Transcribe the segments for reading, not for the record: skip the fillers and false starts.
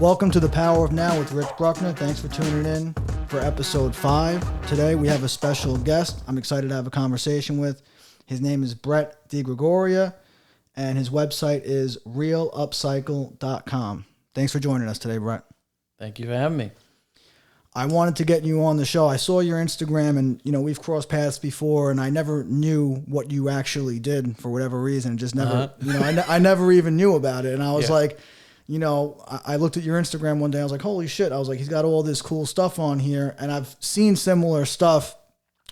Welcome to The Power of Now with Rich Bruckner. Thanks for tuning in for episode 5. Today we have a special guest I'm excited to have a conversation with. His name is Brett Degregoria, and his website is realupcycle.com. Thanks for joining us today, Brett. Thank you for having me. I wanted to get you on the show. I saw your Instagram, and we've crossed paths before, and I never knew what you actually did for whatever reason. Just never, I never even knew about it. And I was like, I looked at your Instagram one day. I was like, holy shit. I was like, he's got all this cool stuff on here. And I've seen similar stuff.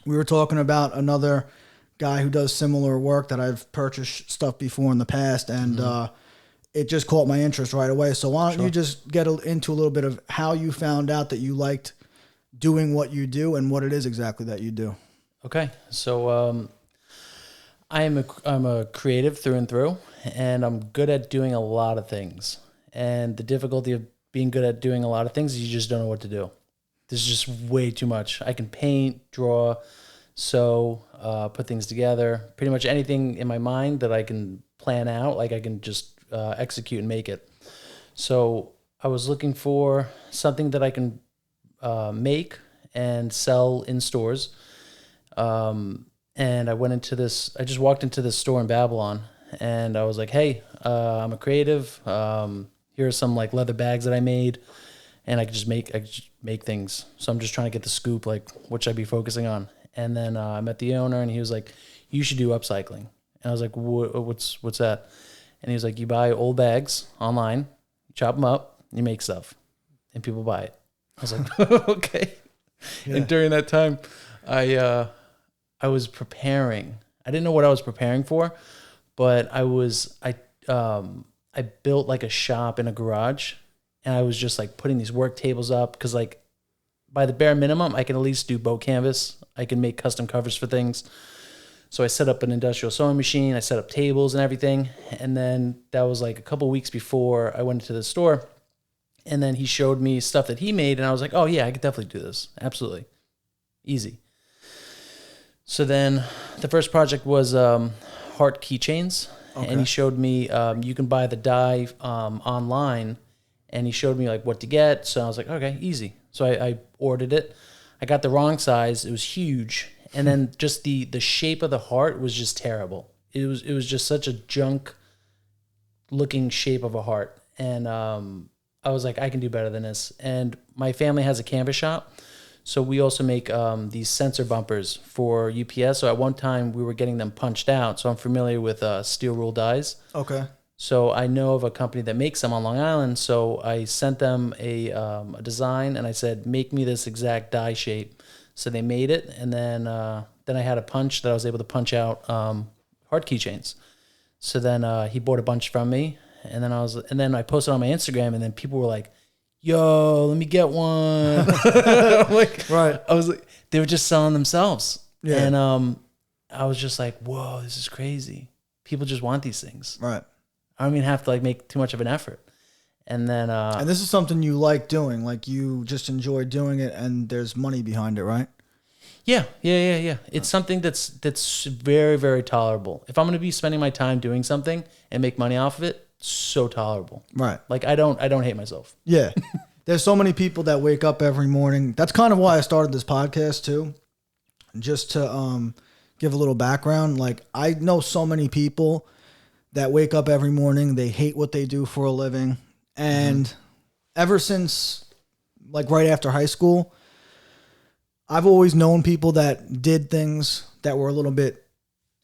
We were talking about another guy who does similar work that I've purchased stuff before in the past. And it just caught my interest right away. So why don't you just get into a little bit of how you found out that you liked doing what you do and what it is exactly that you do. Okay. So I'm a creative through and through, and I'm good at doing a lot of things. And the difficulty of being good at doing a lot of things is you just don't know what to do. There's just way too much. I can paint, draw, sew, put things together. Pretty much anything in my mind that I can plan out, like I can just execute and make it. So I was looking for something that I can make and sell in stores. And I just walked into this store in Babylon, and I was like, hey, I'm a creative. Here are some like leather bags that I made, and I could just make things. So I'm just trying to get the scoop, like what should I be focusing on? And then I met the owner, and he was like, you should do upcycling. And I was like, what's that? And he was like, you buy old bags online, you chop them up, you make stuff, and people buy it. I was like, okay. Yeah. And during that time, I was preparing. I didn't know what I was preparing for, but I built like a shop in a garage, and I was just like putting these work tables up because like by the bare minimum, I can at least do boat canvas. I can make custom covers for things. So I set up an industrial sewing machine. I set up tables and everything. And then that was like a couple weeks before I went to the store. And then he showed me stuff that he made, and I was like, oh yeah, I could definitely do this. Absolutely. Easy. So then the first project was heart keychains. Okay. And he showed me you can buy the dye online, and he showed me like what to get. So I was like, okay, easy. So I ordered it. I got the wrong size. It was huge. And then just the shape of the heart was just terrible. It was just such a junk looking shape of a heart. And I was like, I can do better than this. And my family has a canvas shop. So we also make these sensor bumpers for UPS. So at one time we were getting them punched out. So I'm familiar with steel rule dies. Okay. So I know of a company that makes them on Long Island. So I sent them a design, and I said, make me this exact die shape. So they made it. And then I had a punch that I was able to punch out heart keychains. So then he bought a bunch from me. And then I posted on my Instagram, and then people were like, yo, let me get one. Like, right. I was like, they were just selling themselves. Yeah. And I was just like, whoa, this is crazy. People just want these things. Right. I don't even have to like make too much of an effort. And then and this is something you like doing, like you just enjoy doing it, and there's money behind it, right? Yeah. It's something that's very, very tolerable. If I'm going to be spending my time doing something and make money off of it, so tolerable. Right. Like I don't hate myself. Yeah. There's so many people that wake up every morning. That's kind of why I started this podcast too. Just to give a little background. Like I know so many people that wake up every morning, they hate what they do for a living. And ever since like right after high school, I've always known people that did things that were a little bit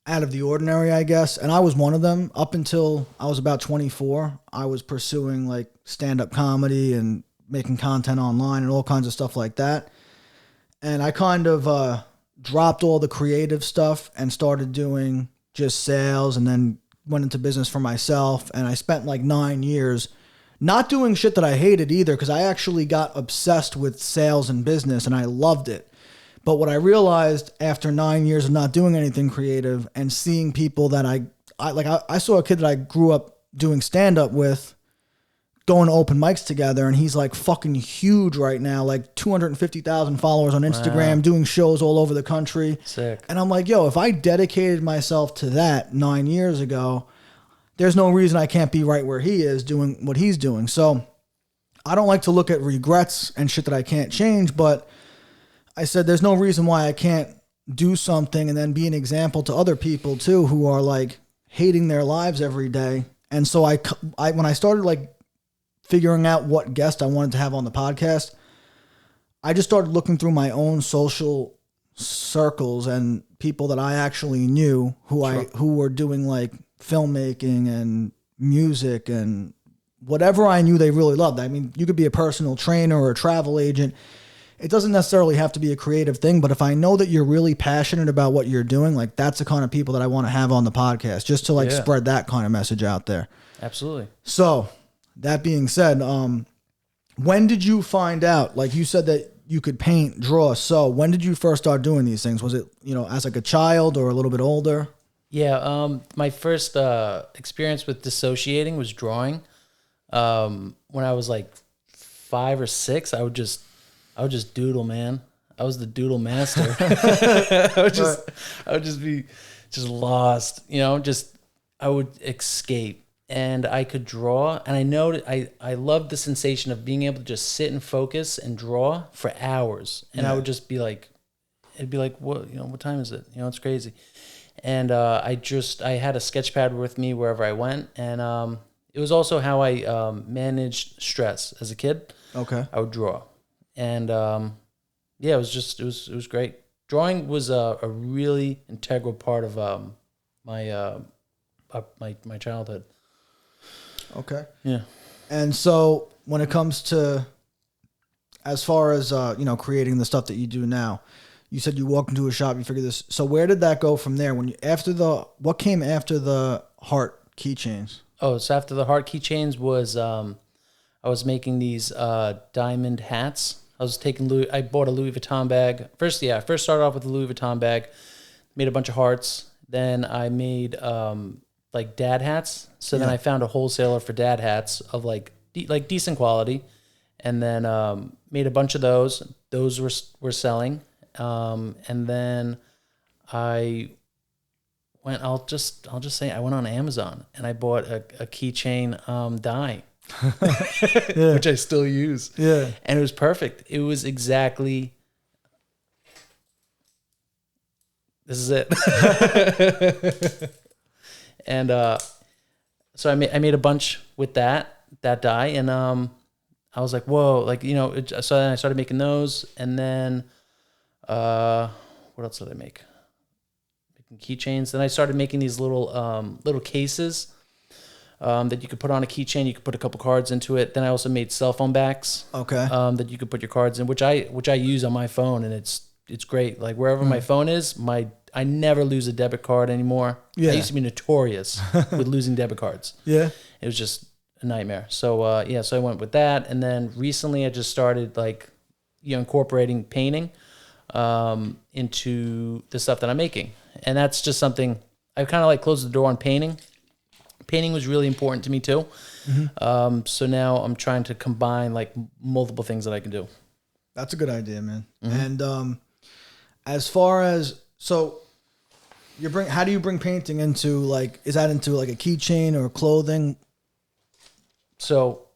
out of the ordinary, I guess. And I was one of them. Up until I was about 24, I was pursuing like stand-up comedy and making content online and all kinds of stuff like that. And I kind of dropped all the creative stuff and started doing just sales, and then went into business for myself. And I spent like 9 years not doing shit that I hated either, because I actually got obsessed with sales and business, and I loved it. But what I realized after 9 years of not doing anything creative and seeing people that I saw a kid that I grew up doing stand-up with going to open mics together, and he's like fucking huge right now, like 250,000 followers on Instagram, wow, doing shows all over the country. Sick. And I'm like, yo, if I dedicated myself to that 9 years ago, there's no reason I can't be right where he is doing what he's doing. So I don't like to look at regrets and shit that I can't change, but I said there's no reason why I can't do something and then be an example to other people too who are like hating their lives every day. And so I when I started like figuring out what guest I wanted to have on the podcast, I just started looking through my own social circles and people that I actually knew who were doing like filmmaking and music and whatever I knew they really loved. I mean, you could be a personal trainer or a travel agent. It doesn't necessarily have to be a creative thing, but if I know that you're really passionate about what you're doing, like that's the kind of people that I want to have on the podcast, just to like spread that kind of message out there. Absolutely. So that being said, when did you find out, like you said that you could paint, draw, sew, when did you first start doing these things? Was it, as like a child or a little bit older? Yeah. My first experience with dissociating was drawing. When I was like 5 or 6, I would just doodle, man. I was the doodle master. I would just be lost, I would escape, and I could draw, and I know I loved the sensation of being able to just sit and focus and draw for hours. And I would just be like, it'd be like, what time is it? It's crazy. And, I had a sketch pad with me wherever I went. And, it was also how I, managed stress as a kid. Okay. I would draw. And it was great. Drawing was a really integral part of my childhood. Okay. Yeah. And so when it comes to, as far as creating the stuff that you do now, you said you walked into a shop, you figured this. So where did that go from there? What came after the heart keychains? Oh, so after the heart keychains was I was making these diamond hats. I bought a Louis Vuitton bag. First started off with a Louis Vuitton bag, made a bunch of hearts. Then I made like dad hats. So then I found a wholesaler for dad hats of like decent quality, and then made a bunch of those. Those were selling, and then I went. I'll just say I went on Amazon and I bought a keychain die. Which I still use. Yeah. And it was perfect. It was exactly, this is it. And so I made a bunch with that die, and I was like, whoa, so then I started making those, and then what else did I make? Making keychains. Then I started making these little cases that you could put on a keychain. You could put a couple cards into it. Then I also made cell phone backs. Okay. That you could put your cards in, which I use on my phone, and it's great. Like wherever my phone is, I never lose a debit card anymore. Yeah. I used to be notorious with losing debit cards. Yeah. It was just a nightmare. So so I went with that, and then recently I just started incorporating painting into the stuff that I'm making, and that's just something I've kind of closed the door on painting. Painting was really important to me too. Mm-hmm. So now I'm trying to combine multiple things that I can do. That's a good idea, man. Mm-hmm. And as far as, so how do you bring painting into is that into a keychain or clothing? So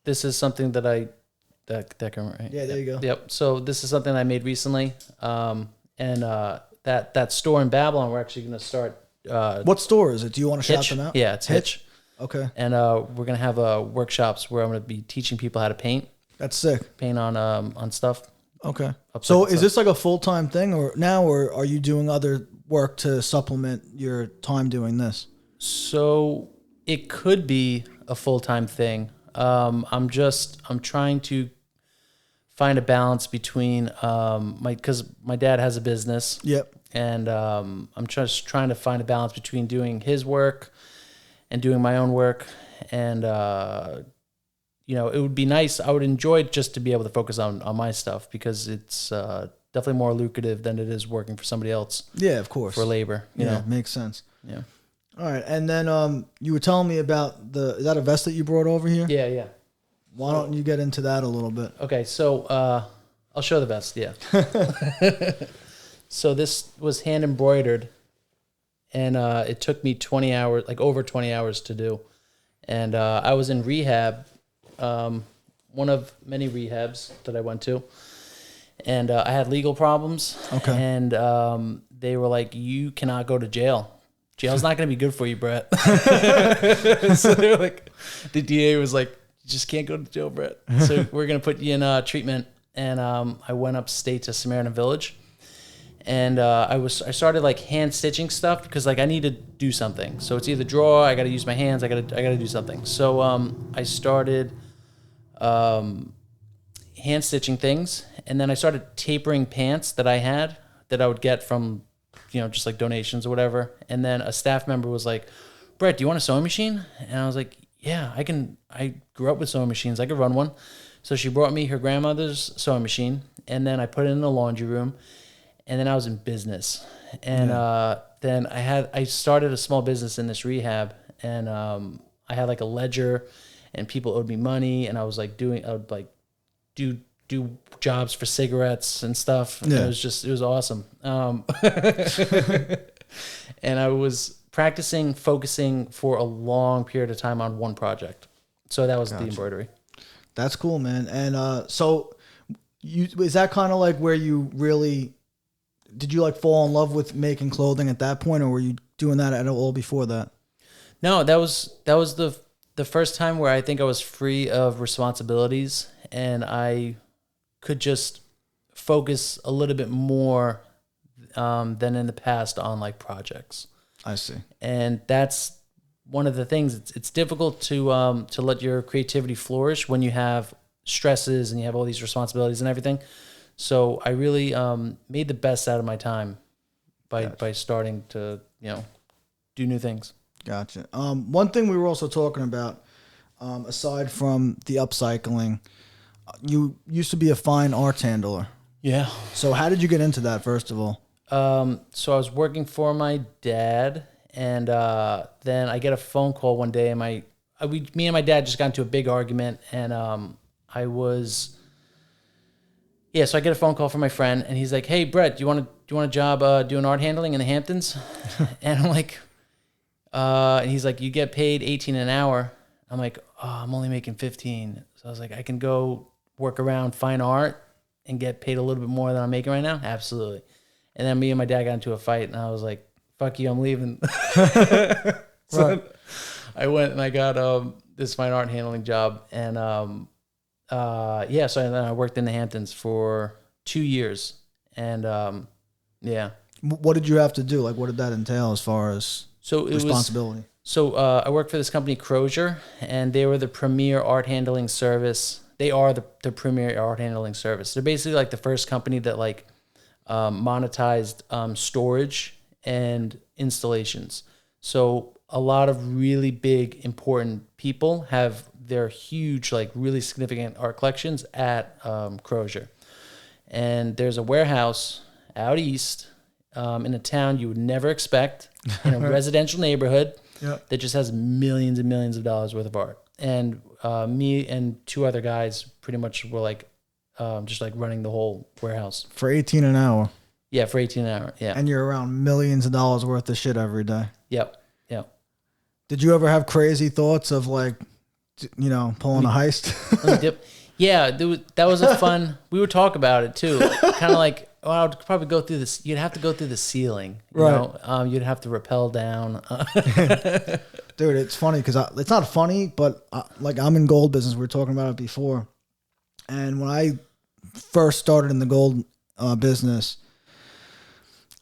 this is something that that camera, right? Yeah, there you go. Yep. So this is something I made recently. And that store in Babylon, we're actually going to start. What store is it? Do you want to shout them out? Yeah, it's Hitch. Okay. And we're gonna have workshops where I'm gonna be teaching people how to paint. That's sick. Paint on stuff. Okay. So is this a full-time thing or are you doing other work to supplement your time doing this? So it could be a full-time thing. I'm trying to find a balance between because my dad has a business. Yep. And I'm just trying to find a balance between doing his work and doing my own work. And, it would be nice. I would enjoy it just to be able to focus on my stuff, because it's definitely more lucrative than it is working for somebody else. Yeah, of course. For labor. You know? Makes sense. Yeah. All right. And then you were telling me about is that a vest that you brought over here? Yeah, yeah. Why don't you get into that a little bit? Okay, so I'll show the vest, yeah. So this was hand embroidered, and it took me 20 hours, over 20 hours to do. And I was in rehab when one of many rehabs that I went to, and I had legal problems. Okay. And they were like, "You cannot go to jail. Jail's not going to be good for you, Brett." So they're like, the DA was like, "You just can't go to jail, Brett. So we're going to put you in treatment." And I went upstate to Samaritan Village, and I started like hand stitching stuff because like I need to do something. So it's either draw, I got to use my hands, I got to do something. So I started hand stitching things, and then I started tapering pants that I had that I would get from, just like donations or whatever. And then a staff member was like, "Brett, do you want a sewing machine?" And I was like, "Yeah, I can. I grew up with sewing machines. I could run one." So she brought me her grandmother's sewing machine, and then I put it in the laundry room, and then I was in business. And then I started a small business in this rehab, and I had like a ledger, and people owed me money, and I was like I would like do jobs for cigarettes and stuff. And it was awesome. And I was practicing focusing for a long period of time on one project. So that was the embroidery. That's cool, man. And so is that kind of like where you really did you like fall in love with making clothing at that point, or were you doing that at all before that? No, that was the first time where I think I was free of responsibilities, and I could just focus a little bit more than in the past on like projects. I see. And that's one of the things. It's difficult to let your creativity flourish when you have stresses and you have all these responsibilities and everything. So I really made the best out of my time by starting to do new things. Gotcha. One thing we were also talking about, aside from the upcycling, you used to be a fine arts handler. Yeah. So how did you get into that, first of all? So I was working for my dad, and then I get a phone call one day, and me and my dad just got into a big argument, and so I get a phone call from my friend, and he's like, "Hey, Brett, do you want a job doing art handling in the Hamptons?" And I'm like, and he's like, "You get paid $18 an hour." I'm like, "Oh, I'm only making $15." So I was like, "I can go work around fine art and get paid a little bit more than I'm making right now?" Absolutely. And then me and my dad got into a fight, and I was like, "Fuck you, I'm leaving." So I went and I got this fine art handling job, and so then I worked in the Hamptons for 2 years, and What did you have to do? Like, what did that entail as far as responsibility? I worked for this company, Crozier, and they were the premier art handling service. They are the premier art handling service. They're basically like the first company that like monetized storage and installations. So a lot of really big, important people have their huge, like really significant art collections at Crozier. And there's a warehouse out east in a town you would never expect, in a residential neighborhood that just has millions and millions of dollars worth of art. And me and two other guys pretty much were like just like running the whole warehouse. For $18 an hour? Yeah, for $18 an hour, yeah. And you're around millions of dollars worth of shit every day? Yep. Did you ever have crazy thoughts of like, pulling a heist? Yeah, that was a fun. We would talk about it too. Kind of like, I would probably go through this. You'd have to go through the ceiling, right? You'd have to rappel down. Dude, it's funny because it's not funny, but like I'm in gold business. We were talking about it before, and when I first started in the gold business,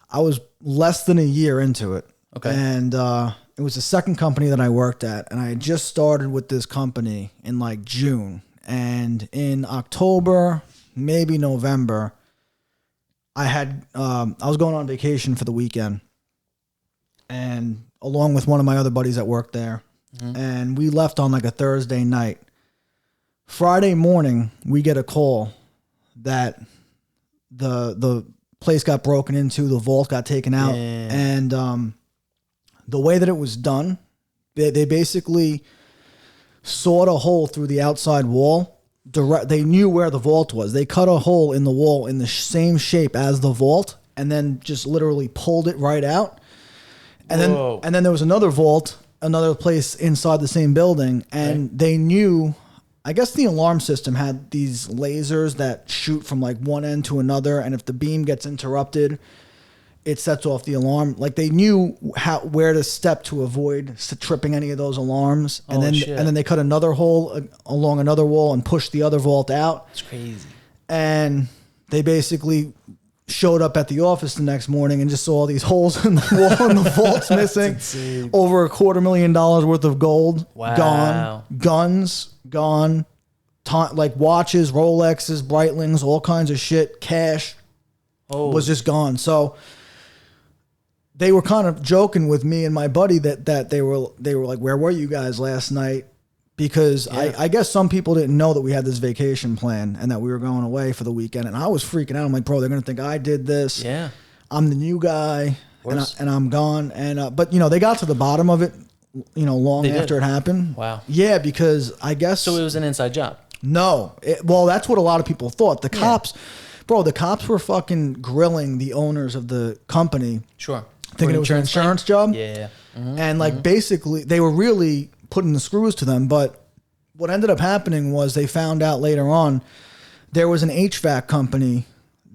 I was less than a year into it. Okay, and it was the second company that I worked at, and I had just started with this company in like June. And in October, maybe November, I was going on vacation for the weekend, and along with one of my other buddies that worked there, and we left on like a Thursday night. Friday morning, we get a call that the place got broken into, the vault got taken out, and the way that it was done, they basically sawed a hole through the outside wall. They knew where the vault was. They cut a hole in the wall in the same shape as the vault, and then just literally pulled it right out. And then there was another vault, another place inside the same building, and they knew I guess the alarm system had these lasers that shoot from like one end to another, and if the beam gets interrupted, it sets off the alarm. Like they knew where to step to avoid tripping any of those alarms, and then they cut another hole along another wall and pushed the other vault out. It's crazy. And they basically showed up at the office the next morning and just saw all these holes in the wall and the vault's missing. Over $250,000 worth of gold gone, guns gone, like watches, Rolexes, Breitlings, all kinds of shit, cash was just gone. So they were kind of joking with me and my buddy that they were like, where were you guys last night? Because I guess some people didn't know that we had this vacation plan and that we were going away for the weekend. And I was freaking out. I'm like, bro, they're going to think I did this. Yeah. I'm the new guy and I'm gone. And, but you know, they got to the bottom of it, you know, long after it happened. Wow. Yeah. Because I guess. So it was an inside job. No. Well, that's what a lot of people thought. The cops, bro, the cops were fucking grilling the owners of the company. Sure. Thinking it was an insurance job. Yeah. Mm-hmm. And like basically they were really putting the screws to them. But what ended up happening was they found out later on there was an HVAC company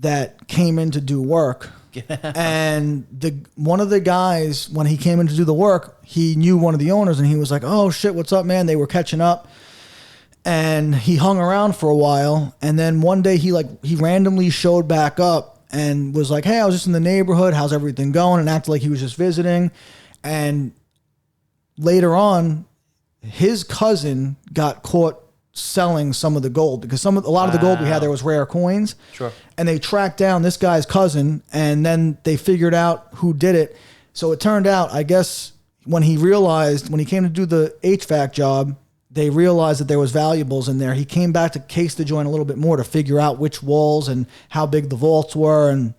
that came in to do work. And one of the guys, when he came in to do the work, he knew one of the owners and he was like, oh shit, what's up, man? They were catching up. And he hung around for a while. And then one day he randomly showed back up and was like, hey, I was just in the neighborhood. How's everything going? And acted like he was just visiting. And later on, his cousin got caught selling some of the gold because a lot of the gold we had there was rare coins. Sure. And they tracked down this guy's cousin and then they figured out who did it. So it turned out, I guess, when he came to do the HVAC job, they realized that there was valuables in there. He came back to case the joint a little bit more to figure out which walls and how big the vaults were. And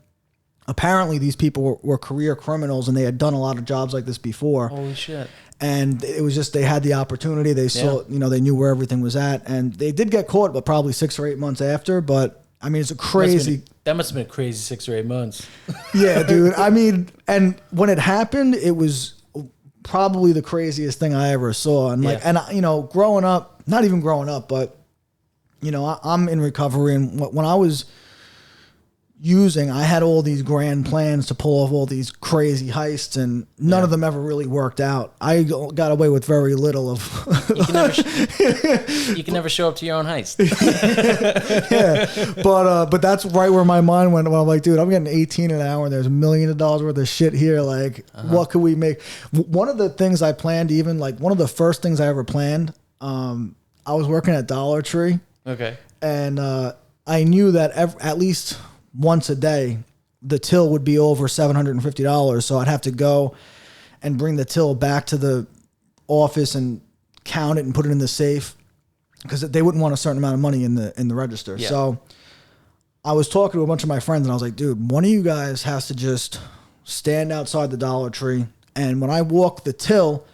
apparently these people were career criminals and they had done a lot of jobs like this before. Holy shit. And it was just, they had the opportunity. They saw, you know, they knew where everything was at. And they did get caught, but probably 6 or 8 months after. But I mean, it's a crazy. That must have been a crazy 6 or 8 months. Yeah, dude. I mean, and when it happened, it was probably the craziest thing I ever saw. And like, and you know, growing up, not even growing up, but you know, I'm in recovery. And when I was I had all these grand plans to pull off all these crazy heists, and none of them ever really worked out. I got away with very little of. You can never show up to your own heist. Yeah, but that's right where my mind went when I'm like, dude, I'm getting 18 an hour, and there's $1 million worth of shit here. Like, what could we make? One of the things I planned, even like one of the first things I ever planned, I was working at Dollar Tree. Okay, and I knew that at least once a day, the till would be over $750. So I'd have to go and bring the till back to the office and count it and put it in the safe because they wouldn't want a certain amount of money in the register. Yeah. So I was talking to a bunch of my friends and I was like, dude, one of you guys has to just stand outside the Dollar Tree. And when I walk the till,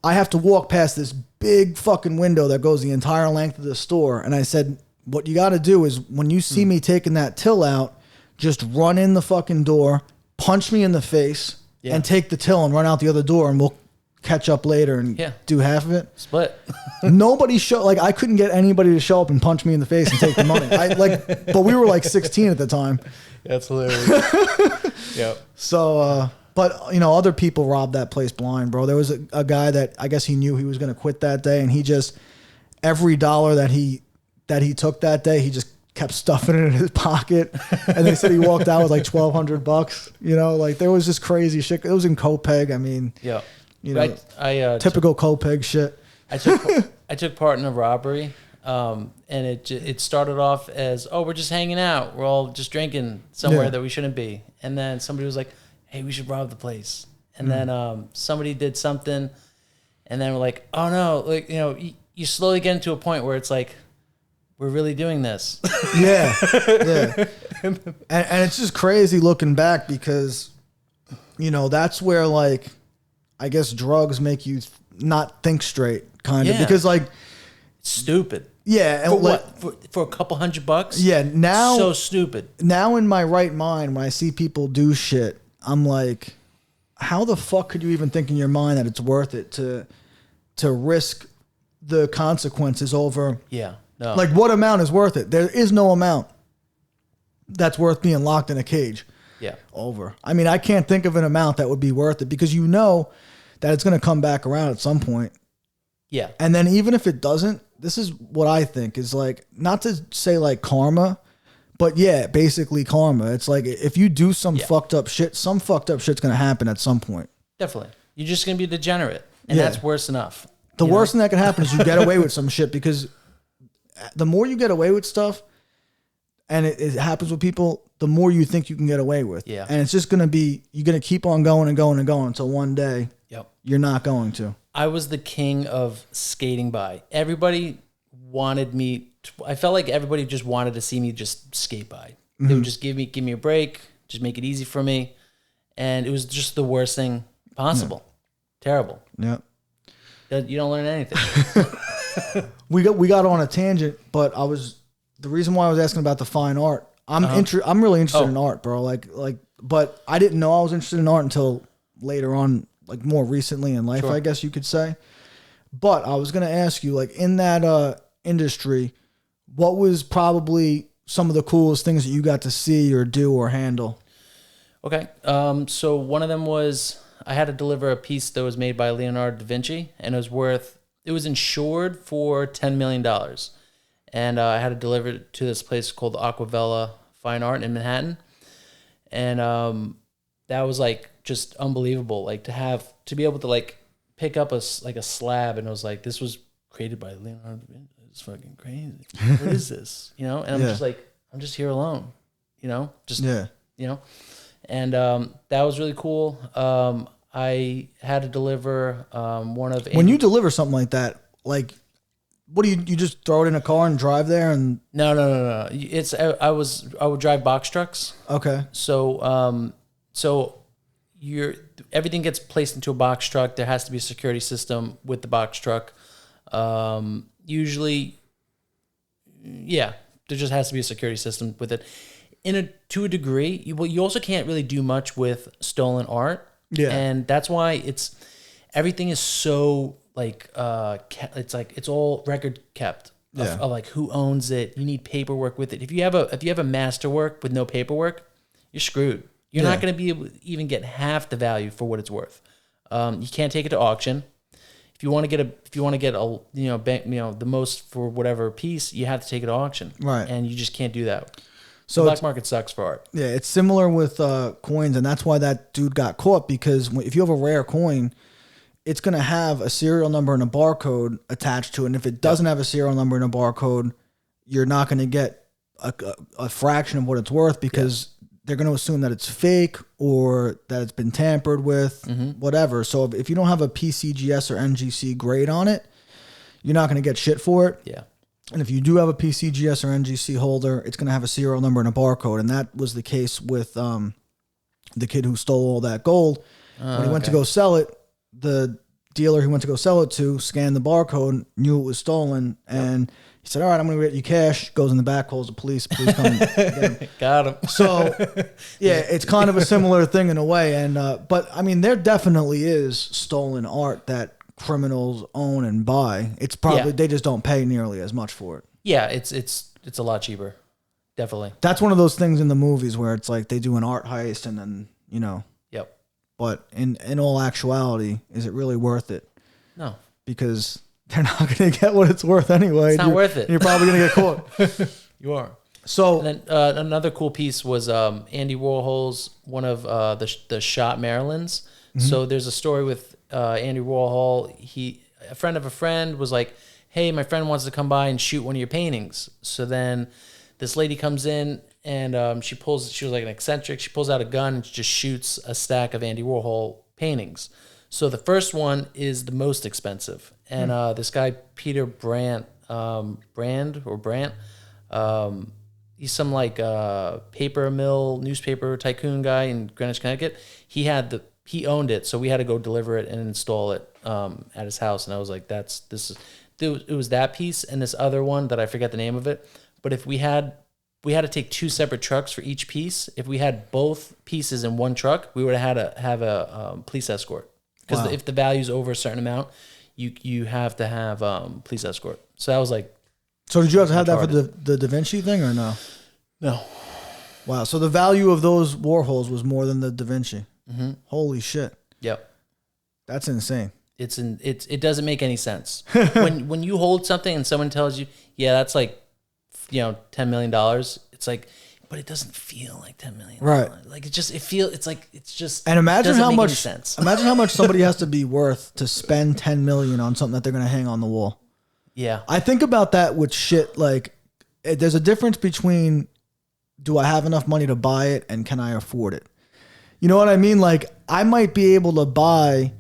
I have to walk past this big fucking window that goes the entire length of the store. And I said, what you got to do is when you see me taking that till out, just run in the fucking door, punch me in the face, and take the till and run out the other door, and we'll catch up later and do half of it. Split. Nobody I couldn't get anybody to show up and punch me in the face and take the money. But we were like 16 at the time. That's hilarious. Yep. So, but you know, other people robbed that place blind, bro. There was a guy that I guess he knew he was going to quit that day, and he just every dollar that he took that day, he just kept stuffing it in his pocket. And they said he walked out with like $1,200. You know, like there was just crazy shit. It was in Copeg. I mean, you know, I typical Copeg shit. I took part in a robbery. And it started off as, we're just hanging out. We're all just drinking somewhere that we shouldn't be. And then somebody was like, hey, we should rob the place. And then somebody did something. And then we're like, oh no, like, you know, you slowly get into a point where it's like, we're really doing this. Yeah. And it's just crazy looking back because, you know, that's where like, I guess drugs make you not think straight kind of because like. It's stupid. Yeah. And for what? For a couple $100? Yeah. Now. So stupid. Now in my right mind, when I see people do shit, I'm like, how the fuck could you even think in your mind that it's worth it to risk the consequences over. Yeah. No. Like, what amount is worth it? There is no amount that's worth being locked in a cage. Yeah. Over. I mean, I can't think of an amount that would be worth it because you know that it's going to come back around at some point. Yeah. And then even if it doesn't, this is what I think is like, not to say like karma, but yeah, basically karma. It's like if you do some fucked up shit, some fucked up shit's going to happen at some point. Definitely. You're just going to be degenerate. And that's worse enough. The worst thing that can happen is you get away with some shit because the more you get away with stuff and it happens with people, the more you think you can get away with. Yeah. And it's just going to be, you're going to keep on going and going and going until one day you're not going to. I was the king of skating by. Everybody wanted me. I felt like everybody just wanted to see me just skate by. They would just give me a break, just make it easy for me. And it was just the worst thing possible. Terrible. Yeah. You don't learn anything. We got on a tangent, but the reason why I was asking about the fine art. I'm really interested in art, bro. But I didn't know I was interested in art until later on, like more recently in life, I guess you could say. But I was gonna ask you, like in that industry, what was probably some of the coolest things that you got to see or do or handle? Okay. So one of them was I had to deliver a piece that was made by Leonardo DaVinci, and it was insured for $10 million. And I had to deliver it to this place called Aquavella Fine Art in Manhattan. And that was like just unbelievable. Like to be able to like pick up a slab, and it was like, this was created by Leonardo da Vinci. It's fucking crazy. What is this? You know? And I'm just like, I'm just here alone, you know? You know? And that was really cool. I had to deliver one of... When you deliver something like that, like, what do you just throw it in a car and drive there? And No. It's I would drive box trucks. Okay. So everything gets placed into a box truck. There has to be a security system with the box truck. Usually, there just has to be a security system with it. To a degree, you also can't really do much with stolen art. Yeah. And that's why everything is so like it's all record kept of like who owns it. You need paperwork with it. If you have a masterwork with no paperwork, you're screwed. You're not going to be able to even get half the value for what it's worth. You can't take it to auction. If you want to get the most for whatever piece, you have to take it to auction. Right. And you just can't do that. So the black market sucks for art. Yeah, it's similar with coins, and that's why that dude got caught, because if you have a rare coin, it's going to have a serial number and a barcode attached to it. And if it doesn't have a serial number and a barcode, you're not going to get a fraction of what it's worth, because they're going to assume that it's fake or that it's been tampered with, whatever. So if you don't have a PCGS or NGC grade on it, you're not going to get shit for it. Yeah. And if you do have a PCGS or NGC holder, it's going to have a serial number and a barcode. And that was the case with the kid who stole all that gold. When he went to go sell it, the dealer he went to go sell it to scanned the barcode, knew it was stolen, and he said, all right, I'm going to get you cash. Goes in the back, calls the police. Police come get him. Got him. So, it's kind of a similar thing in a way. And but, I mean, there definitely is stolen art that criminals own and buy. It's probably they just don't pay nearly as much for it. Yeah, it's a lot cheaper. Definitely. That's one of those things in the movies where it's like they do an art heist and then, Yep. But in all actuality, is it really worth it? No. Because they're not going to get what it's worth anyway. It's not worth it. You're probably going to get caught. You are. So and then another cool piece was Andy Warhol's one of the shot Marilyns. So there's a story with Andy Warhol. A friend of a friend was like, hey, my friend wants to come by and shoot one of your paintings. So then this lady comes in and she was like an eccentric. She pulls out a gun and just shoots a stack of Andy Warhol paintings. So the first one is the most expensive. And this guy, Peter Brandt, he's some like paper mill, newspaper tycoon guy in Greenwich, Connecticut. He owned it, so we had to go deliver it and install it at his house. And I was like, it was that piece and this other one that I forget the name of it. But if we had to take two separate trucks for each piece. If we had both pieces in one truck, we would have had to have a police escort. Because if the value's over a certain amount, you have to have police escort. So that was like. So did you have to have that for the Da Vinci thing or no? No. Wow. So the value of those Warhols was more than the Da Vinci. Mm-hmm. Holy shit. Yep. That's insane. It doesn't make any sense. when you hold something and someone tells you, yeah, that's like, $10 million. It's like, but it doesn't feel like $10 million. Right. Like it's just. And imagine how much. Sense. Imagine how much somebody has to be worth to spend $10 million on something that they're going to hang on the wall. Yeah. I think about that with shit. Like, there's a difference between, do I have enough money to buy it and can I afford it? You know what I mean? Like, I might be able to buy,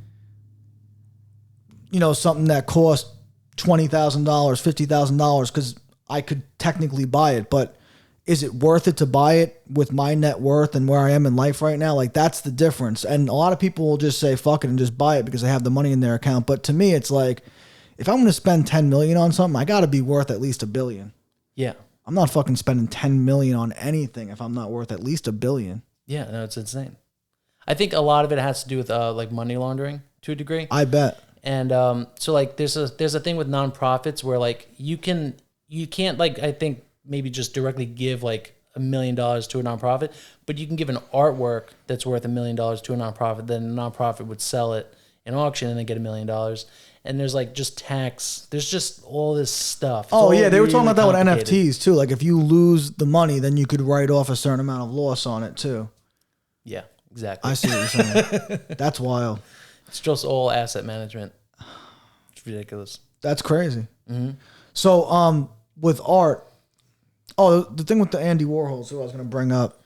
something that costs $20,000, $50,000 because I could technically buy it, but is it worth it to buy it with my net worth and where I am in life right now? Like, that's the difference. And a lot of people will just say, fuck it, and just buy it because they have the money in their account. But to me, it's like, if I'm going to spend $10 million on something, I got to be worth at least $1 billion. Yeah. I'm not fucking spending $10 million on anything if I'm not worth at least $1 billion. Yeah, no, it's insane. I think a lot of it has to do with like money laundering to a degree. I bet. And so like there's a thing with nonprofits where like you can't like, I think maybe just directly give like $1 million to a nonprofit, but you can give an artwork that's worth $1 million to a nonprofit. Then the nonprofit would sell it in auction and then get $1 million. And there's like just tax. There's just all this stuff. Oh yeah, they were talking about that with NFTs too. Like if you lose the money, then you could write off a certain amount of loss on it too. Yeah, exactly. I see what you're saying. That's wild. It's just all asset management. It's ridiculous. That's crazy. Mm-hmm. So with art, the thing with the Andy Warhols, who I was going to bring up.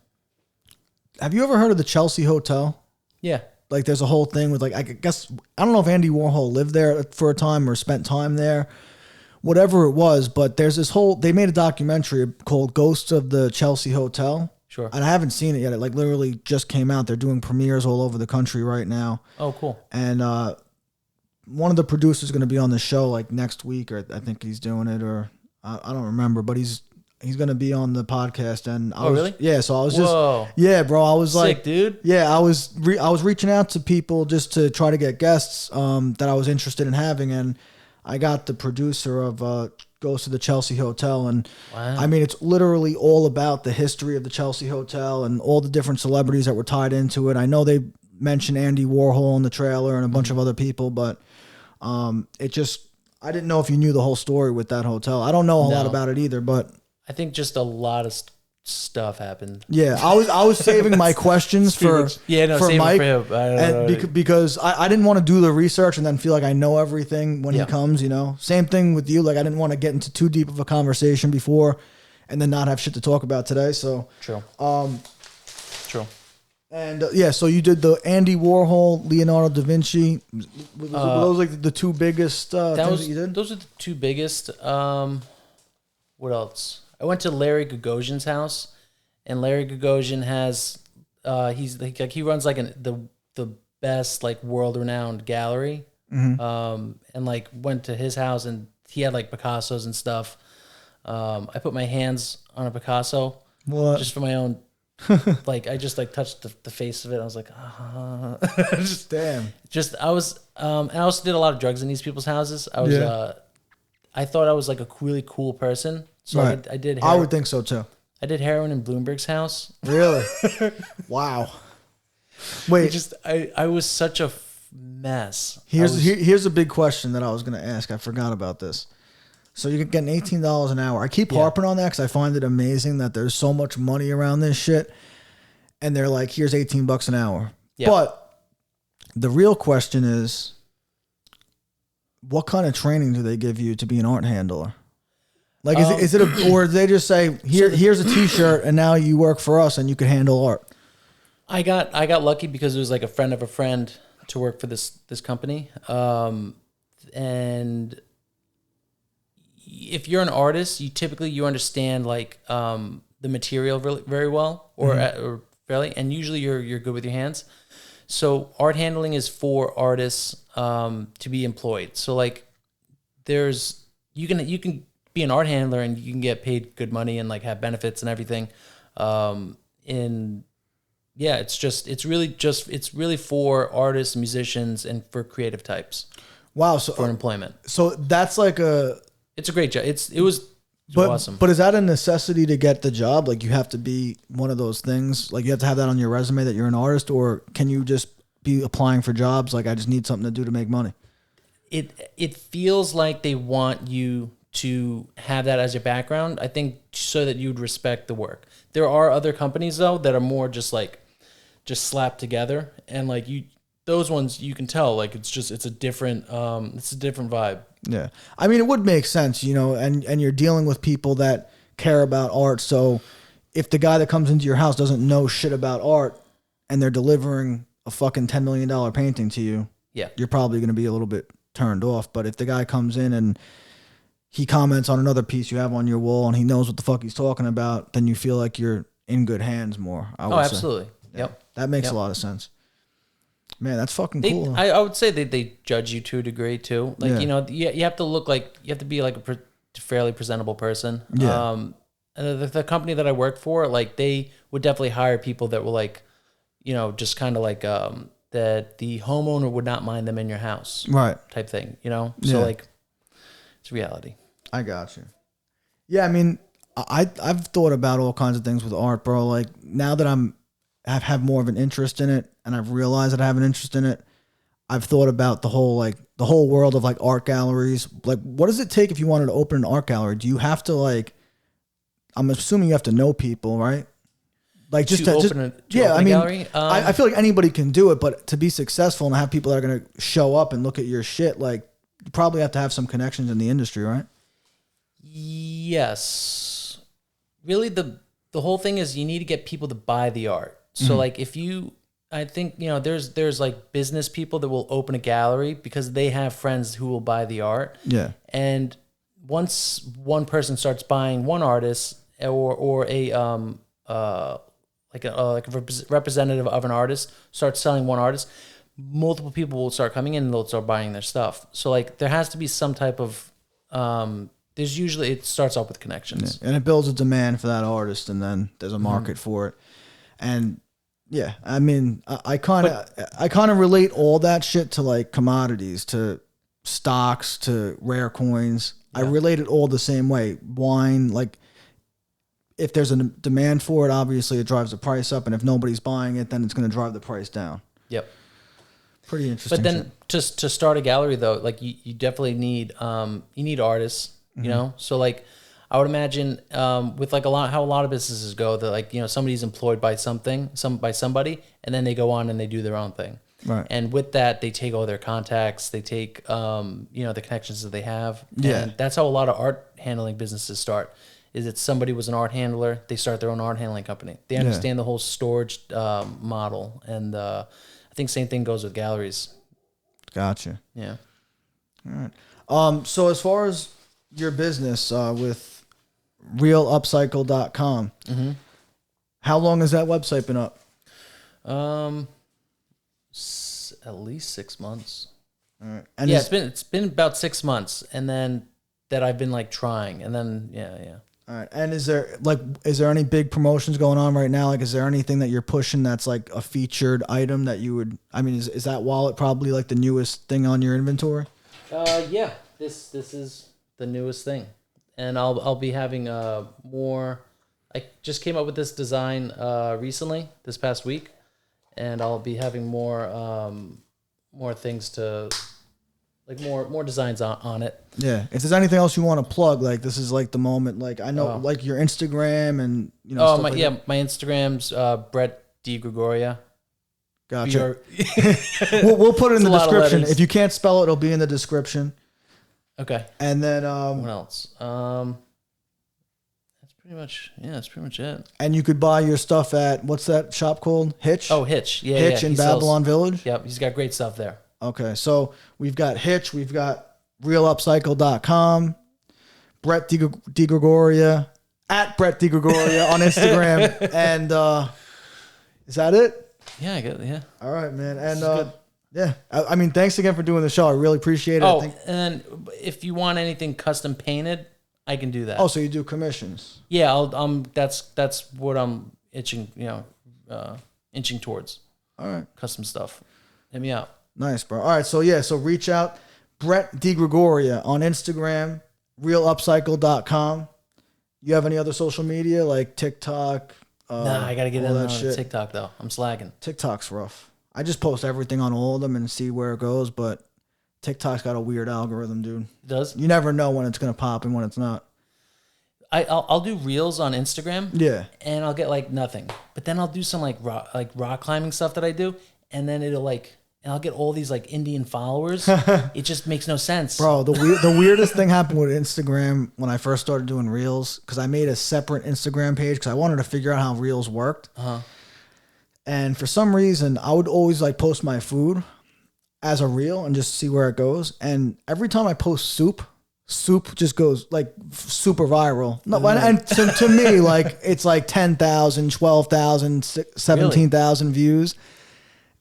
Have you ever heard of the Chelsea Hotel? Yeah. Like there's a whole thing with like, I guess, I don't know if Andy Warhol lived there for a time or spent time there, whatever it was, but there's this they made a documentary called Ghosts of the Chelsea Hotel. Sure. And I haven't seen it yet. It like literally just came out. They're doing premieres all over the country right now. Oh, cool. And one of the producers is going to be on the show like next week, or I think he's doing it, or I don't remember, but he's going to be on the podcast. And really? Yeah. So I was yeah, bro. I was like, sick, dude. Yeah, I was reaching out to people just to try to get guests that I was interested in having, and I got the producer of Goes to the Chelsea Hotel, and wow. I mean, it's literally all about the history of the Chelsea Hotel and all the different celebrities that were tied into it. I know they mentioned Andy Warhol in the trailer and a bunch of other people, but it just, I didn't know if you knew the whole story with that hotel. I don't know a lot about it either, but I think just a lot of stuff happened. Yeah, I was saving my questions for Mike, because I didn't want to do the research and then feel like I know everything when he comes. Same thing with you. Like I didn't want to get into too deep of a conversation before, and then not have shit to talk about today. So true. True. And so you did the Andy Warhol, Leonardo DaVinci. Were those like the two biggest things that you did? Those are the two biggest. What else? I went to Larry Gagosian's house, and Larry Gagosian has he runs like the best like world renowned gallery. Mm-hmm. And like went to his house, and he had like Picassos and stuff. I put my hands on a Picasso just for my own. Like I just like touched the face of it. I was like, just damn. Just I was and I also did a lot of drugs in these people's houses. I was I thought I was like a really cool person. So right. I did. I would think so too. I did heroin in Bloomberg's house. Really? Wow. Wait. I was such a mess. Here's a big question that I was going to ask. I forgot about this. So you're getting $18 an hour. I keep harping on that because I find it amazing that there's so much money around this shit, and they're like, "Here's $18 an hour." Yeah. But the real question is, what kind of training do they give you to be an art handler? Like, is it or do they just say, here's a T-shirt, and now you work for us and you can handle art? I got lucky because it was like a friend of a friend to work for this company, and if you're an artist, you understand like the material really, very well, or fairly, and usually you're good with your hands. So art handling is for artists to be employed. So like you can be an art handler and you can get paid good money and like have benefits and everything. It's really for artists, musicians, and for creative types. Wow. for employment. So that's like it's a great job. It was awesome. But is that a necessity to get the job? Like you have to be one of those things, like you have to have that on your resume that you're an artist, or can you just be applying for jobs? Like I just need something to do to make money. It feels like they want you to have that as your background, I think, so that you'd respect the work. There are other companies though that are more just slapped together, and like those ones you can tell like it's a different vibe. Yeah. I mean, it would make sense, you know, and you're dealing with people that care about art. So if the guy that comes into your house doesn't know shit about art and they're delivering a fucking $10 million painting to you, yeah, you're probably going to be a little bit turned off. But if the guy comes in and he comments on another piece you have on your wall and he knows what the fuck he's talking about, then you feel like you're in good hands more. I would say. Absolutely. Yeah. Yep. That makes a lot of sense. Man, that's fucking cool. I would say they judge you to a degree too. Like, you know, you have to look like, you have to be like a fairly presentable person. Yeah. And the company that I worked for, like they would definitely hire people that were like, you know, just kind of like, that the homeowner would not mind them in your house. Right. Type thing, you know? So like, it's reality. I got you. Yeah. I mean, I've thought about all kinds of things with art, bro. Like now that I have more of an interest in it, and I've realized that I have an interest in it, I've thought about the whole world of like art galleries. Like, what does it take if you wanted to open an art gallery? Do you have to like? I'm assuming you have to know people, right? Like just to open a gallery. I feel like anybody can do it, but to be successful and have people that are going to show up and look at your shit, like you probably have to have some connections in the industry, right? Yes. Really, the whole thing is you need to get people to buy the art. So like I think, you know, there's like business people that will open a gallery because they have friends who will buy the art. Yeah. And once one person starts buying one artist or a representative of an artist starts selling one artist, multiple people will start coming in and they'll start buying their stuff. So like there has to be some type of it starts off with connections. Yeah. And it builds a demand for that artist, and then there's a market for it. And yeah, I mean, I kind of relate all that shit to like commodities, to stocks, to rare coins. Yeah. I relate it all the same way. Wine, like if there's a demand for it, obviously it drives the price up, and if nobody's buying it, then it's going to drive the price down. Yep. Pretty interesting. But then just to start a gallery though, like you definitely need artists, you know? So like I would imagine with like how a lot of businesses go, that like, you know, somebody's employed by somebody, and then they go on and they do their own thing. Right. And with that, they take all their contacts, they take you know, the connections that they have. Yeah. And that's how a lot of art handling businesses start. Is that somebody was an art handler, they start their own art handling company. They understand the whole storage model, and I think same thing goes with galleries. Gotcha. Yeah. All right. So as far as your business with realupcycle.com, how long has that website been up? At least 6 months. All right. And it's been about 6 months, and then that I've been like trying, and then yeah. All right. And is there any big promotions going on right now? Like, is there anything that you're pushing that's like a featured item that you would? I mean, is that wallet probably like the newest thing on your inventory? Yeah. This is the newest thing, and I'll be having more. I just came up with this design recently, this past week, and I'll be having more things to. Like more designs on it. Yeah. If there's anything else you want to plug, like this is like the moment. Like I know, like your Instagram and you know. My Instagram's Brett Degregoria. Gotcha. we'll put it in the description. If you can't spell it, it'll be in the description. Okay. And then what else? That's pretty much it. And you could buy your stuff at what's that shop called? Hitch. Oh, Hitch. Yeah, Hitch in Babylon Village. Yep, he's got great stuff there. Okay, so we've got Hitch, we've got realupcycle.com, Brett Degregoria, at Brett Degregoria on Instagram, and is that it? Yeah, I got it, yeah. All right, man, and yeah, I mean, thanks again for doing the show. I really appreciate it. Oh, and if you want anything custom painted, I can do that. Oh, so you do commissions? Yeah, that's what I'm inching towards. All right, custom stuff. Hit me out. Nice, bro. All right, so yeah, so reach out, Brett Degregoria on Instagram, realupcycle.com. You have any other social media like TikTok? Nah, I gotta get in on shit. TikTok though. I'm slacking. TikTok's rough. I just post everything on all of them and see where it goes, but TikTok's got a weird algorithm, dude. It does? You never know when it's gonna pop and when it's not. I'll do reels on Instagram. Yeah. And I'll get like nothing. But then I'll do some like rock climbing stuff that I do, and then it'll like, and I'll get all these like Indian followers. It just makes no sense. Bro, the weirdest thing happened with Instagram when I first started doing reels, because I made a separate Instagram page because I wanted to figure out how reels worked. And for some reason, I would always like post my food as a reel and just see where it goes. And every time I post soup just goes like super viral. No, and to me, like it's like 10,000, 12,000, 17,000 views.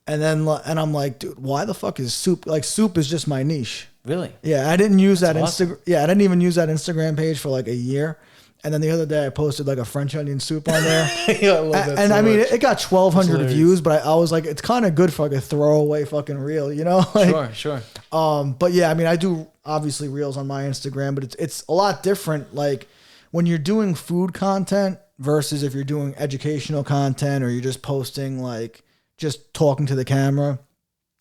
And then, and I'm like, dude, why the fuck is soup? Like, soup is just my niche. Really? Yeah, I didn't use that awesome. Instagram. Yeah, I didn't even use that Instagram page for like a year. And then the other day, I posted like a French onion soup on there. Yeah, I love that and so I mean, much. it got 1,200 views, but I was like, it's kind of good for like a throwaway fucking reel, you know? Like, Sure. But yeah, I mean, I do obviously reels on my Instagram, but it's a lot different. Like when you're doing food content versus if you're doing educational content or you're just posting like just talking to the camera,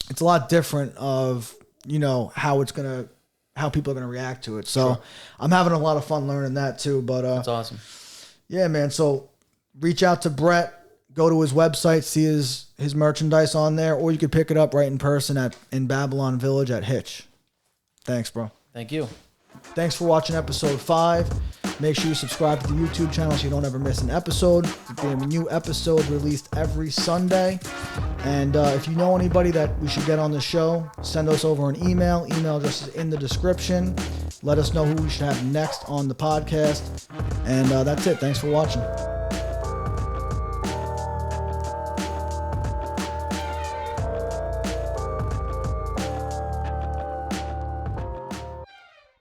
it's a lot different of, you know, how people are going to react to it. So I'm having a lot of fun learning that too, but that's awesome. Yeah, man. So reach out to Brett, go to his website, see his merchandise on there, or you could pick it up right in person in Babylon Village at Hitch. Thanks, bro. Thank you. Thanks for watching episode 5. Make sure you subscribe to the YouTube channel so you don't ever miss an episode. There'll be a new episode released every Sunday. And if you know anybody that we should get on the show, send us over an email. Email address is in the description. Let us know who we should have next on the podcast. And that's it. Thanks for watching.